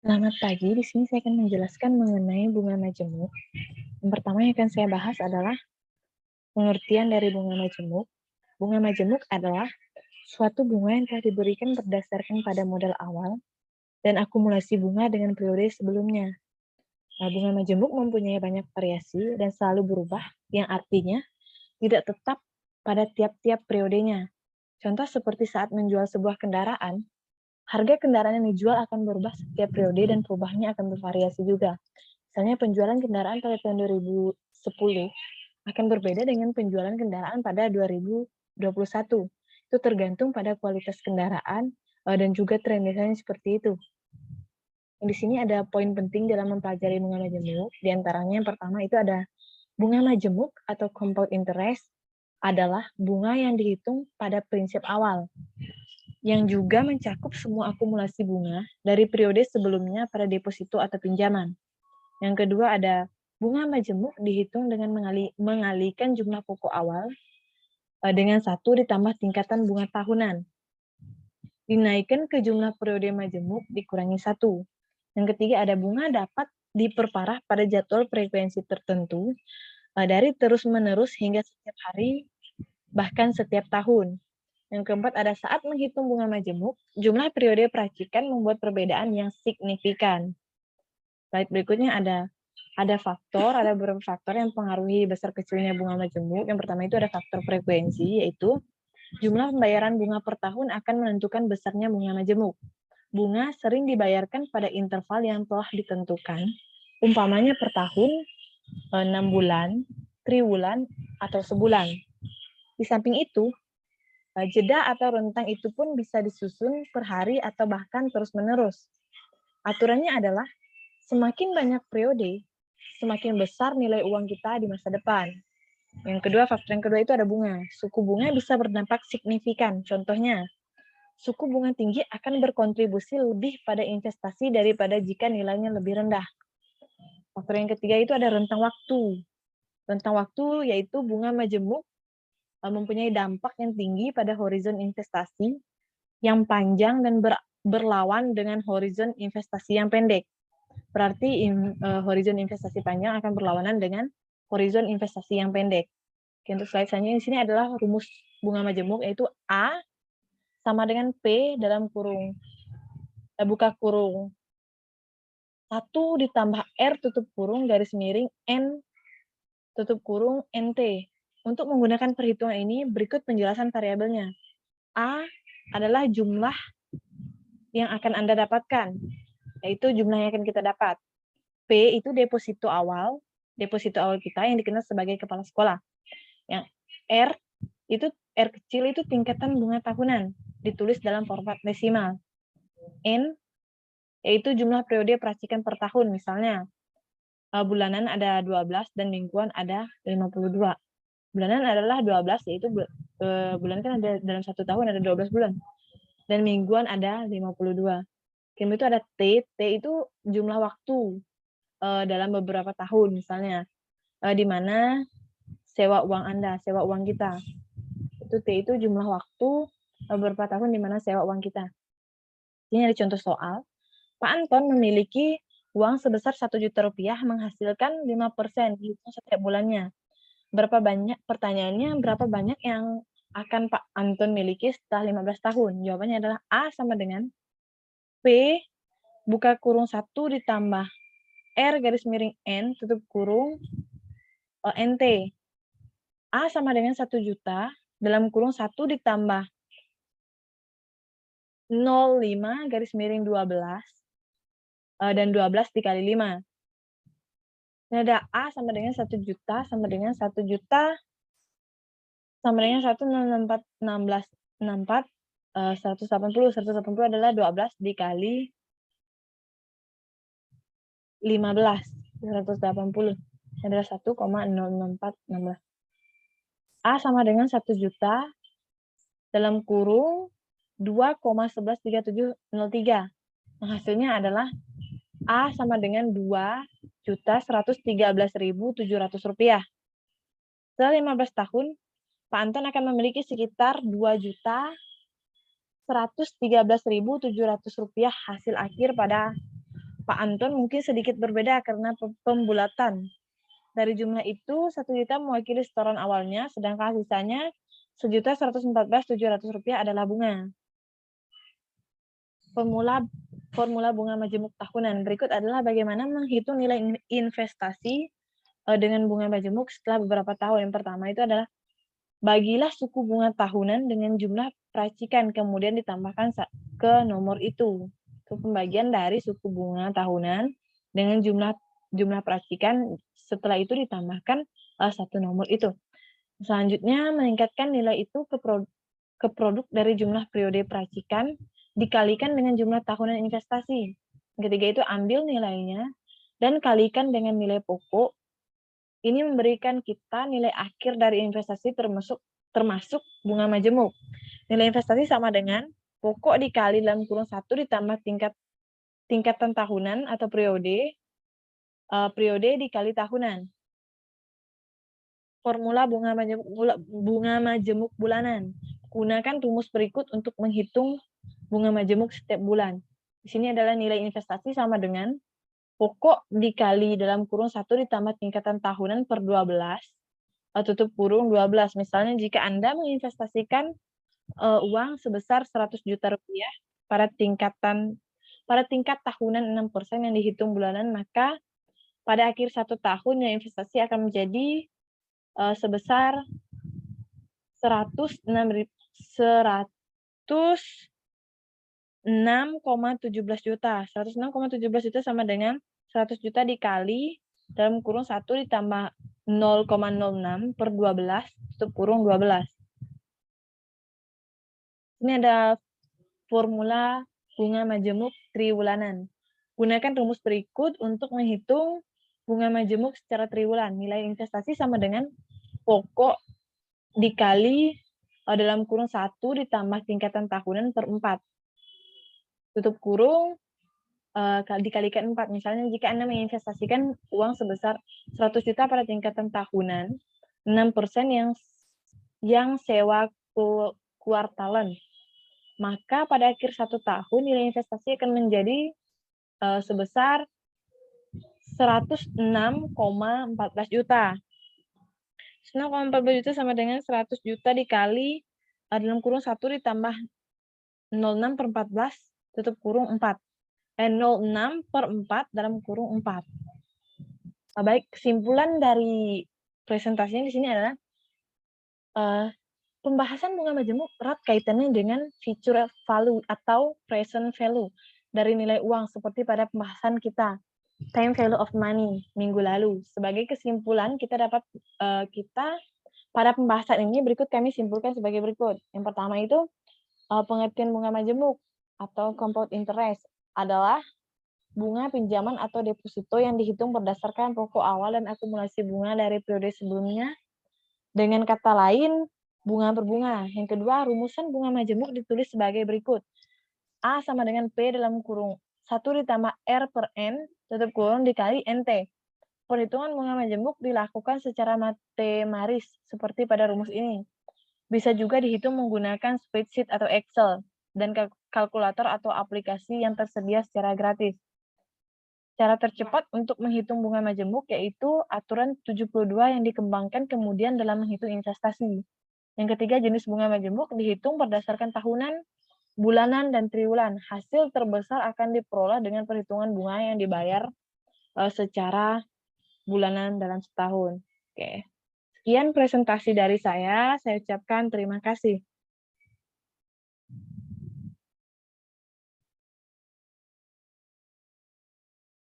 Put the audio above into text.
Selamat pagi, di sini saya akan menjelaskan mengenai bunga majemuk. Yang pertama yang akan saya bahas adalah pengertian dari bunga majemuk. Bunga majemuk adalah suatu bunga yang telah diberikan berdasarkan pada modal awal dan akumulasi bunga dengan periode sebelumnya. Nah, bunga majemuk mempunyai banyak variasi dan selalu berubah, yang artinya tidak tetap pada tiap-tiap periodenya. Contoh seperti saat menjual sebuah kendaraan, harga kendaraan yang dijual akan berubah setiap periode dan perubahannya akan bervariasi juga. Misalnya penjualan kendaraan pada tahun 2010 akan berbeda dengan penjualan kendaraan pada 2021. Itu tergantung pada kualitas kendaraan dan juga tren misalnya seperti itu. Di sini ada poin penting dalam mempelajari bunga majemuk. Di antaranya yang pertama itu ada bunga majemuk atau compound interest adalah bunga yang dihitung pada prinsip awal, yang juga mencakup semua akumulasi bunga dari periode sebelumnya pada deposito atau pinjaman. Yang kedua ada bunga majemuk dihitung dengan mengalihkan jumlah pokok awal dengan 1 ditambah tingkatan bunga tahunan. Dinaikkan ke jumlah periode majemuk dikurangi 1. Yang ketiga ada bunga dapat diperparah pada jadwal frekuensi tertentu dari terus-menerus hingga setiap hari, bahkan setiap tahun. Yang keempat ada saat menghitung bunga majemuk, jumlah periode peracikan membuat perbedaan yang signifikan. Slide berikutnya ada beberapa faktor yang mempengaruhi besar kecilnya bunga majemuk. Yang pertama itu ada faktor frekuensi, yaitu jumlah pembayaran bunga per tahun akan menentukan besarnya bunga majemuk. Bunga sering dibayarkan pada interval yang telah ditentukan, umpamanya per tahun, 6 bulan, triwulan, atau sebulan. Di samping itu, jeda atau rentang itu pun bisa disusun per hari atau bahkan terus-menerus. Aturannya adalah semakin banyak periode, semakin besar nilai uang kita di masa depan. Faktor yang kedua itu ada bunga. Suku bunga bisa berdampak signifikan. Contohnya, suku bunga tinggi akan berkontribusi lebih pada investasi daripada jika nilainya lebih rendah. Faktor yang ketiga itu ada rentang waktu. Rentang waktu yaitu bunga majemuk mempunyai dampak yang tinggi pada horizon investasi yang panjang dan berlawan dengan horizon investasi yang pendek. Berarti horizon investasi panjang akan berlawanan dengan horizon investasi yang pendek. Oke, untuk slide selanjutnya di sini adalah rumus bunga majemuk, yaitu A sama dengan P dalam kurung, buka kurung 1 ditambah R tutup kurung garis miring N tutup kurung NT. Untuk menggunakan perhitungan ini, berikut penjelasan variabelnya. A adalah jumlah yang akan Anda dapatkan, yaitu jumlah yang akan kita dapat. P itu deposito awal kita yang dikenal sebagai kepala sekolah. Yang R kecil itu tingkatan bunga tahunan, ditulis dalam format desimal. N yaitu jumlah periode peracikan per tahun, misalnya bulanan ada 12 dan mingguan ada 52. Bulanan adalah 12, yaitu bulan kan ada dalam 1 tahun ada 12 bulan. Dan mingguan ada 52. Kemudian itu ada T itu jumlah waktu dalam beberapa tahun, misalnya di mana sewa uang kita. Itu T itu jumlah waktu beberapa tahun di mana sewa uang kita. Ini ada contoh soal. Pak Anton memiliki uang sebesar 1 juta rupiah menghasilkan 5% dihitung setiap bulannya. Pertanyaannya, berapa banyak yang akan Pak Anton miliki setelah 15 tahun? Jawabannya adalah A sama dengan P buka kurung 1 ditambah R garis miring N tutup kurung NT. A sama dengan 1 juta dalam kurung 1 ditambah 0,5 garis miring 12 dan 12 dikali 5. Ini ada A sama dengan 1 juta sama dengan 1 juta sama dengan 1,64 180 adalah 12 dikali 15. 180 adalah 1,06416. A sama dengan 1 juta dalam kurung 2,113703. Nah, hasilnya adalah A sama dengan 2.113.700 rupiah. Setelah 15 tahun, Pak Anton akan memiliki sekitar 2.113.700 rupiah hasil akhir pada Pak Anton mungkin sedikit berbeda karena pembulatan. Dari jumlah itu, 1 juta mewakili setoran awalnya, sedangkan sisanya Rp1.114.700 adalah bunga. Formula bunga majemuk tahunan. Berikut adalah bagaimana menghitung nilai investasi dengan bunga majemuk setelah beberapa tahun. Yang pertama itu adalah bagilah suku bunga tahunan dengan jumlah peracikan, kemudian ditambahkan ke nomor itu. Itu pembagian dari suku bunga tahunan dengan jumlah peracikan, setelah itu ditambahkan satu nomor itu. Selanjutnya, meningkatkan nilai itu ke produk dari jumlah periode peracikan dikalikan dengan jumlah tahunan investasi. Ketiga itu ambil nilainya dan kalikan dengan nilai pokok. Ini memberikan kita nilai akhir dari investasi termasuk bunga majemuk. Nilai investasi sama dengan pokok dikali dalam kurung 1 ditambah tingkatan tahunan atau periode dikali tahunan. Formula bunga majemuk bulanan. Gunakan rumus berikut untuk menghitung bunga majemuk setiap bulan. Di sini adalah nilai investasi sama dengan pokok dikali dalam kurung 1 ditambah tingkatan tahunan per 12, tutup kurung 12. Misalnya jika Anda menginvestasikan uang sebesar 100 juta rupiah pada tingkat tahunan 6% yang dihitung bulanan, maka pada akhir 1 tahun nilai investasi akan menjadi sebesar 106,17 juta. 106,17 juta sama dengan 100 juta dikali dalam kurung 1 ditambah 0,06 per 12 tutup kurung 12. Ini ada formula bunga majemuk triwulanan. Gunakan rumus berikut untuk menghitung bunga majemuk secara triwulan. Nilai investasi sama dengan pokok dikali dalam kurung 1 ditambah tingkatan tahunan per 4. Tutup kurung dikalikan 4. Misalnya jika Anda menginvestasikan uang sebesar 100 juta pada tingkatan tahunan, 6% yang sewa kuartalan, maka pada akhir 1 tahun nilai investasi akan menjadi sebesar 106,14 juta. 106,14 juta sama dengan 100 juta dikali dalam kurung 1 ditambah 0,6 per 14 tutup kurung 4. 0,6 per 4 dalam kurung 4. Baik, kesimpulan dari presentasinya di sini adalah pembahasan bunga majemuk erat kaitannya dengan future value atau present value dari nilai uang seperti pada pembahasan kita time value of money minggu lalu. Sebagai kesimpulan kita pada pembahasan ini berikut kami simpulkan sebagai berikut. Yang pertama itu pengertian bunga majemuk atau compound interest adalah bunga pinjaman atau deposito yang dihitung berdasarkan pokok awal dan akumulasi bunga dari periode sebelumnya. Dengan kata lain, bunga per bunga. Yang kedua, rumusan bunga majemuk ditulis sebagai berikut. A sama dengan P dalam kurung 1 ditambah R per N, tutup kurung dikali NT. Perhitungan bunga majemuk dilakukan secara matematis, seperti pada rumus ini. Bisa juga dihitung menggunakan spreadsheet atau Excel, dan kalkulator atau aplikasi yang tersedia secara gratis. Cara tercepat untuk menghitung bunga majemuk yaitu aturan 72 yang dikembangkan kemudian dalam menghitung investasi. Yang ketiga, jenis bunga majemuk dihitung berdasarkan tahunan, bulanan, dan triwulan. Hasil terbesar akan diperoleh dengan perhitungan bunga yang dibayar secara bulanan dalam setahun. Oke. Sekian presentasi dari saya ucapkan terima kasih.